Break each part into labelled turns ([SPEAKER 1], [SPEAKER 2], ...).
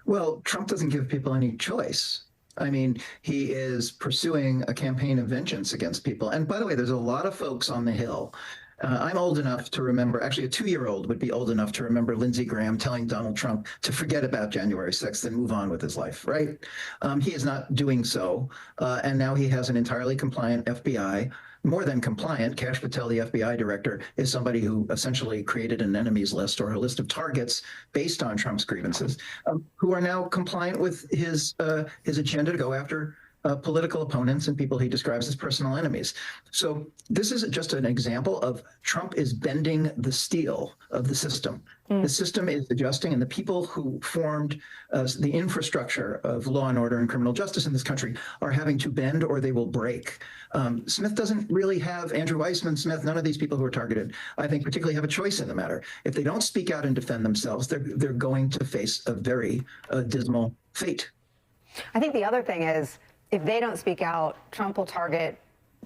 [SPEAKER 1] Well, Trump doesn't give people any choice. I mean, he is pursuing a campaign of vengeance against people. And by the way, there's a lot of folks on the Hill. I'm old enough to remember, actually, a 2-year-old would be old enough to remember Lindsey Graham telling Donald Trump to forget about January 6th and move on with his life, right? He is not doing so. And now he has an entirely compliant FBI. More than compliant, Kash Patel, the FBI director, is somebody who essentially created an enemies list or a list of targets based on Trump's grievances, who are now compliant with his agenda to go after political opponents and people he describes as personal enemies. So this is just an example of Trump is bending the steel of the system. The system is adjusting, and the people who formed the infrastructure of law and order and criminal justice in this country are having to bend or they will break. Smith doesn't really have, Andrew Weissman, Smith, none of these people who are targeted, I think, particularly have a choice in the matter. If they don't speak out and defend themselves, they're going to face a very dismal fate.
[SPEAKER 2] I think the other thing is, if they don't speak out, Trump will target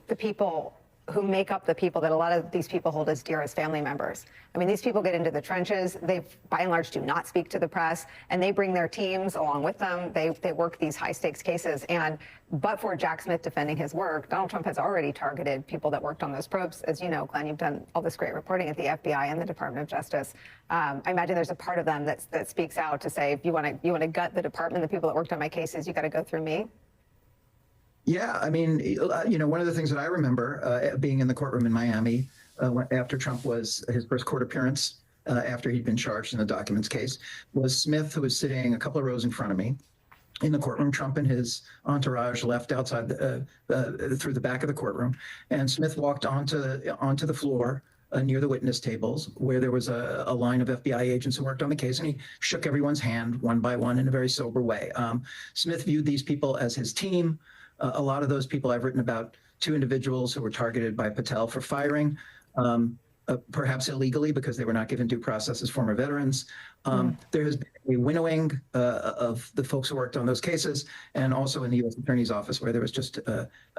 [SPEAKER 2] the people who make up the people that a lot of these people hold as dear as family members. I mean, these people get into the trenches. They, by and large, do not speak to the press, and they bring their teams along with them. They work these high-stakes cases. And but for Jack Smith defending his work, Donald Trump has already targeted people that worked on those probes. As you know, Glenn, you've done all this great reporting at the FBI and the Department of Justice. I imagine there's a part of them that speaks out to say, if you want to gut the department, the people that worked on my cases, you got to go through me.
[SPEAKER 1] Yeah, I mean, one of the things that I remember being in the courtroom in Miami after Trump was his first court appearance, after he'd been charged in the documents case, was Smith, who was sitting a couple of rows in front of me in the courtroom. Trump and his entourage left outside through the back of the courtroom, and Smith walked onto the floor near the witness tables, where there was a line of FBI agents who worked on the case, and he shook everyone's hand one by one in a very sober way. Smith viewed these people as his team. A lot of those people, I've written about 2 individuals who were targeted by Patel for firing, perhaps illegally because they were not given due process as former veterans. There has been a winnowing of the folks who worked on those cases, and also in the U.S. Attorney's Office, where there was just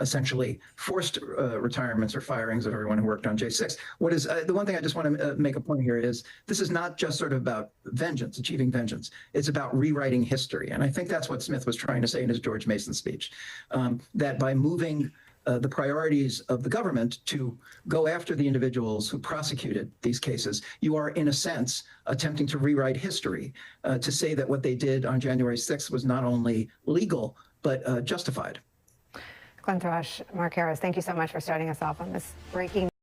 [SPEAKER 1] essentially forced retirements or firings of everyone who worked on J6. What is the one thing I just want to make a point here is this is not just sort of about vengeance, achieving vengeance. It's about rewriting history. And I think that's what Smith was trying to say in his George Mason speech, that by moving the priorities of the government to go after the individuals who prosecuted these cases, you are, in a sense, attempting to rewrite history, to say that what they did on January 6th was not only legal, but justified.
[SPEAKER 2] Glenn Thrush, Mark Harris, thank you so much for starting us off on this breaking